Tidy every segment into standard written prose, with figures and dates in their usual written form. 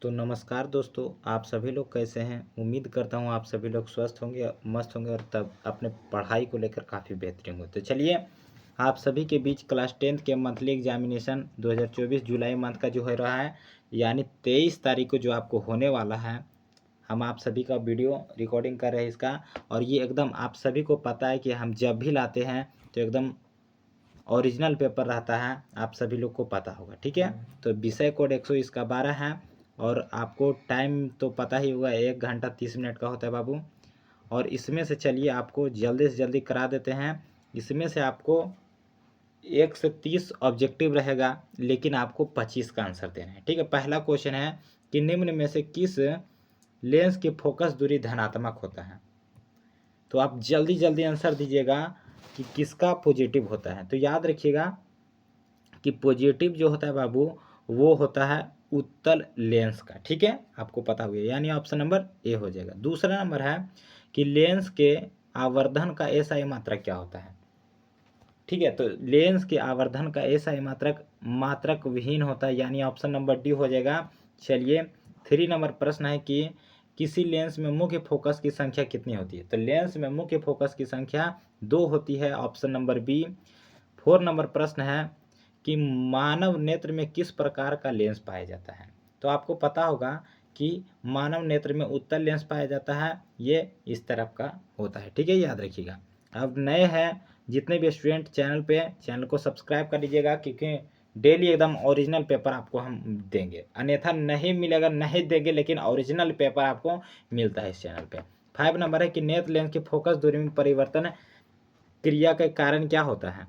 तो नमस्कार दोस्तों, आप सभी लोग कैसे हैं। उम्मीद करता हूँ आप सभी लोग स्वस्थ होंगे, मस्त होंगे और तब अपने पढ़ाई को लेकर काफ़ी बेहतरीन होंगे। तो चलिए आप सभी के बीच क्लास 10th के मंथली एग्जामिनेशन 2024 जुलाई मंथ का जो हो रहा है, यानी 23 तारीख को जो आपको होने वाला है, हम आप सभी का वीडियो रिकॉर्डिंग कर रहे हैं इसका। और ये एकदम आप सभी को पता है कि हम जब भी लाते हैं तो एकदम ओरिजिनल पेपर रहता है, आप सभी लोग को पता होगा। ठीक है, तो विषय कोड 112 है और आपको टाइम तो पता ही होगा, 1 घंटा 30 मिनट का होता है बाबू। और इसमें से चलिए आपको जल्दी से जल्दी करा देते हैं। इसमें से आपको 1 से 30 ऑब्जेक्टिव रहेगा, लेकिन आपको 25 का आंसर देना है। ठीक है, पहला क्वेश्चन है कि निम्न में से किस लेंस की फोकस दूरी धनात्मक होता है। तो आप जल्दी जल्दी आंसर दीजिएगा कि किसका पॉजिटिव होता है। तो याद रखिएगा कि पॉजिटिव जो होता है बाबू, वो होता है उत्तल लेंस का। ठीक है, आपको पता हो गया, यानी ऑप्शन नंबर ए हो जाएगा। दूसरा नंबर है कि लेंस के आवर्धन का एसआई मात्रक क्या होता है। ठीक है, तो लेंस के आवर्धन का एसआई मात्रक मात्रक विहीन होता है, यानी ऑप्शन नंबर डी हो जाएगा। चलिए 3 नंबर प्रश्न है कि किसी लेंस में मुख्य फोकस की संख्या कितनी होती है। तो लेंस में मुख्य फोकस की संख्या 2 होती है, ऑप्शन नंबर बी। 4 नंबर प्रश्न है कि मानव नेत्र में किस प्रकार का लेंस पाया जाता है। तो आपको पता होगा कि मानव नेत्र में उत्तल लेंस पाया जाता है, ये इस तरफ का होता है। ठीक है, याद रखिएगा। अब नए हैं जितने भी स्टूडेंट चैनल को सब्सक्राइब कर लीजिएगा, क्योंकि डेली एकदम ओरिजिनल पेपर आपको हम देंगे, अन्यथा नहीं मिलेगा, नहीं देंगे, लेकिन ओरिजिनल पेपर आपको मिलता है इस चैनल पे। 5 नंबर है कि नेत्र लेंस की फोकस दूरी में परिवर्तन क्रिया के कारण क्या होता है।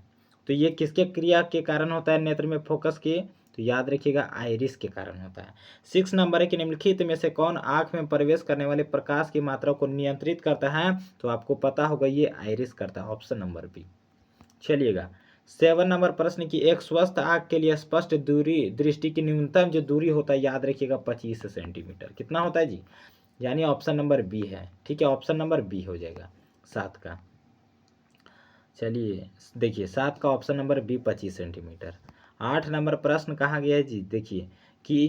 तो ये किसके क्रिया के कारण होता है नेत्र में फोकस की। तो याद रखिएगा आइरिस के कारण होता है। 6 नंबर है कि निम्नलिखित में से कौन आंख में प्रवेश करने वाले प्रकाश की मात्रा को नियंत्रित करता है। तो आपको पता होगा ये आइरिस करता है, ऑप्शन नंबर बी। चलिएगा 7 नंबर प्रश्न की एक स्वस्थ आंख के लिए स्पष्ट दूरी दृष्टि की न्यूनतम जो दूरी होता है, याद रखिएगा 25 सेंटीमीटर। कितना होता है जी, यानी ऑप्शन नंबर बी है। ठीक है, ऑप्शन नंबर बी हो जाएगा 7 का। चलिए देखिए 7 का option number B 25 centimetre. 8 number प्रश्न कहाँ गया है जी, देखिए कि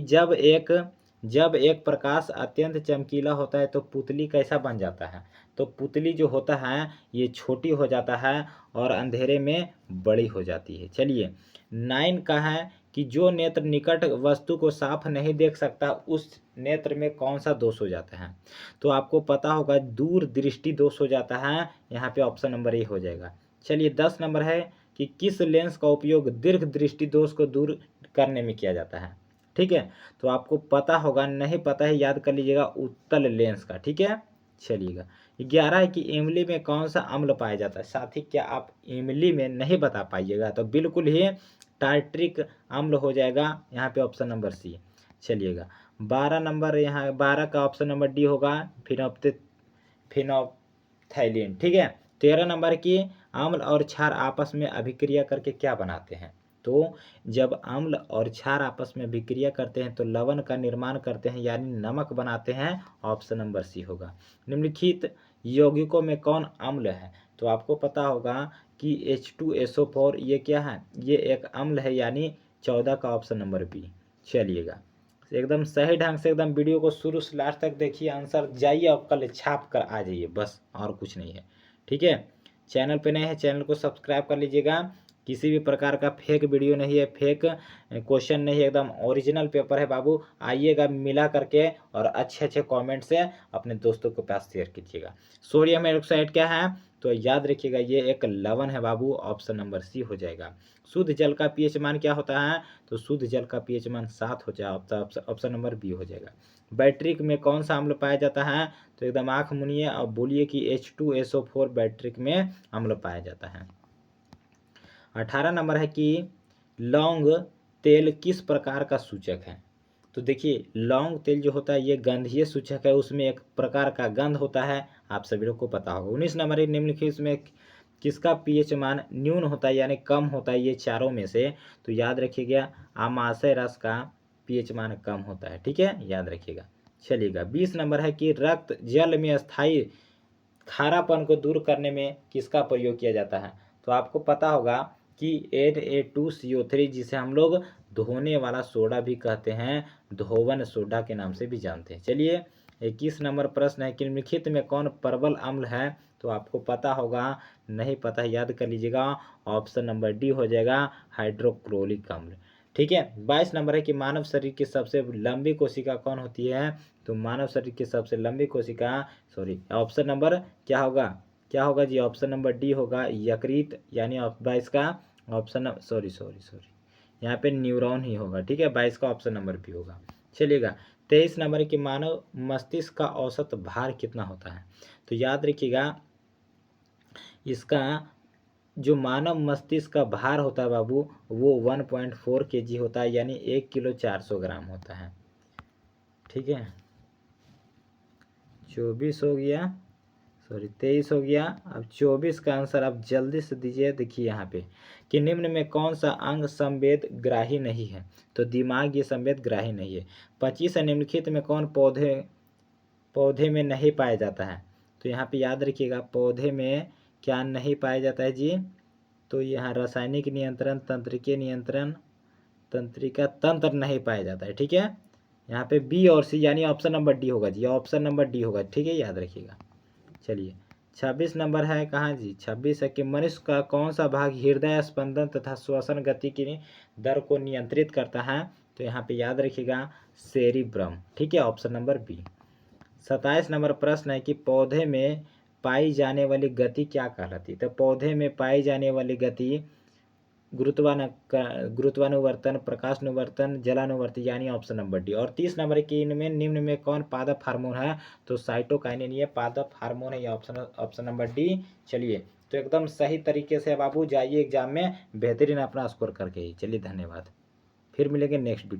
जब एक प्रकाश अत्यंत चमकीला होता है तो पुतली कैसा बन जाता है। तो पुतली जो होता है ये छोटी हो जाता है और अंधेरे में बड़ी हो जाती है। चलिए 9 का है कि जो नेत्र निकट वस्तु को साफ नहीं देख सकता, उस नेत्र में कौन सा दोष हो जाता है। तो आपको पता होगा दूर दृष्टि दोष हो जाता है, यहाँ पे ऑप्शन नंबर ए हो जाएगा। चलिए 10 नंबर है कि किस लेंस का उपयोग दीर्घ दृष्टि दोष को दूर करने में किया जाता है। ठीक है, तो आपको पता होगा, नहीं पता है याद कर लीजिएगा, उत्तल लेंस का। ठीक है, चलिएगा 11 है कि इमली में कौन सा अम्ल पाया जाता है। साथी क्या आप इमली में नहीं बता पाइएगा तो बिल्कुल ही टार्ट्रिक अम्ल हो जाएगा, यहाँ पे ऑप्शन नंबर सी। चलिएगा 12 नंबर, यहाँ 12 का ऑप्शन नंबर डी होगा, फिनोप्थैलीन। ठीक है, 13 नंबर की अम्ल और क्षार आपस में अभिक्रिया करके क्या बनाते हैं। तो जब अम्ल और क्षार आपस में अभिक्रिया करते हैं तो लवण का निर्माण करते हैं, यानी नमक बनाते हैं, ऑप्शन नंबर सी होगा। निम्नलिखित यौगिकों में कौन अम्ल है। तो आपको पता होगा कि H2SO4 ये क्या है, ये एक अम्ल है, यानी 14 का ऑप्शन नंबर बी। चलिएगा एकदम सही ढंग से एकदम वीडियो को शुरू से लास्ट तक देखिए, आंसर जाइए और कल छाप कर आ जाइए, बस और कुछ नहीं है। ठीक है, चैनल पे नए हैं चैनल को सब्सक्राइब कर लीजिएगा। किसी भी प्रकार का फेक वीडियो नहीं है, फेक क्वेश्चन नहीं है, एकदम ओरिजिनल पेपर है बाबू। आइएगा मिला करके और अच्छे अच्छे कमेंट से अपने दोस्तों के पास शेयर कीजिएगा। सोडियम हाइड्रोक्साइड क्या है, तो याद रखिएगा ये एक लवण है बाबू, ऑप्शन नंबर सी हो जाएगा। शुद्ध जल का पीएच मान क्या होता है। तो शुद्ध जल का पीएच मान 7 हो जाएगा, ऑप्शन नंबर बी हो जाएगा। बैटरी में कौन सा अम्ल पाया जाता है। तो एकदम आंख मुनिए और बोलिए कि H2SO4 बैटरी में अम्ल पाया जाता है। 18 नंबर है कि लौंग तेल किस प्रकार का सूचक है। तो देखिए लौंग तेल जो होता है ये गंधीय सूचक है, उसमें एक प्रकार का गंध होता है, आप सभी लोग को पता होगा। 19 नंबर है निम्नलिखित इसमें किसका पीएच मान न्यून होता है, यानी कम होता है, ये चारों में से। तो याद रखिएगा आमाशय रस का पीएच मान कम होता है। ठीक है, याद रखिएगा। चलिएगा 20 नंबर है कि रक्त जल में स्थायी खारापन को दूर करने में किसका प्रयोग किया जाता है। तो आपको पता होगा कि Na2CO3, जिसे हम लोग धोने वाला सोडा भी कहते हैं, धोवन सोडा के नाम से भी जानते हैं। चलिए 21 नंबर प्रश्न है कि निम्नलिखित में कौन प्रबल अम्ल है? तो आपको पता होगा, नहीं पता याद कर लीजिएगा, ऑप्शन नंबर डी हो जाएगा हाइड्रोक्लोरिक अम्ल। ठीक है। 22 नंबर है कि मानव शरीर की सबसे लंबी कोशिका कौन होती है? तो मानव शरीर की सबसे लंबी कोशिका, ऑप्शन नंबर क्या होगा? क्या होगा जी? ऑप्शन नंबर डी होगा यकृत, यानी 22 का ऑप्शन सॉरी यहाँ पे न्यूरॉन ही होगा। ठीक है, 22 का ऑप्शन नंबर बी होगा। चलिएगा 23 नंबर कि मानव मस्तिष्क का औसत भार कितना होता है? तो याद रखिएगा, इसका जो मानव मस्तिष्क का भार होता है बाबू, वो 1.4 kg होता है, यानी 1 किलो 400 ग्राम होता है। ठीक है, 24 हो गया, 23 हो गया। अब 24 का आंसर आप जल्दी से दीजिए। देखिए यहाँ पे कि निम्न में कौन सा अंग संवेद ग्राही नहीं है? तो दिमाग ये संवेद ग्राही नहीं है। 25 निम्नलिखित में कौन पौधे में नहीं पाया जाता है? तो यहाँ पे याद रखिएगा, पौधे में क्या नहीं पाया जाता है जी? तो यहाँ रासायनिक नियंत्रण, तंत्रिका नियंत्रण, तंत्रिका तंत्र नहीं पाया जाता है। ठीक है, यहाँ पे बी और सी, यानी ऑप्शन नंबर डी होगा जी, ऑप्शन नंबर डी होगा। ठीक है, याद रखिएगा। चलिए 26 नंबर है, कहाँ जी? 26 है कि मनुष्य का कौन सा भाग हृदय स्पंदन तथा श्वसन गति की दर को नियंत्रित करता है? तो यहाँ पे याद रखिएगा सेरिब्रम। ठीक है, ऑप्शन नंबर बी। 27 नंबर प्रश्न है कि पौधे में पाई जाने वाली गति क्या कहलाती है? तो पौधे में पाई जाने वाली गति गुरुत्वानुवर्तन, प्रकाशानुवर्तन, जलानुवर्तन, यानी ऑप्शन नंबर डी। और 30 नंबर की इनमें निम्न में कौन पादप हार्मोन है? तो साइटोकाइनिन ये पादप हार्मोन है, ये ऑप्शन नंबर डी। चलिए, तो एकदम सही तरीके से बाबू जाइए एग्जाम में बेहतरीन अपना स्कोर करके ही। चलिए धन्यवाद, फिर मिलेंगे नेक्स्ट वीडियो।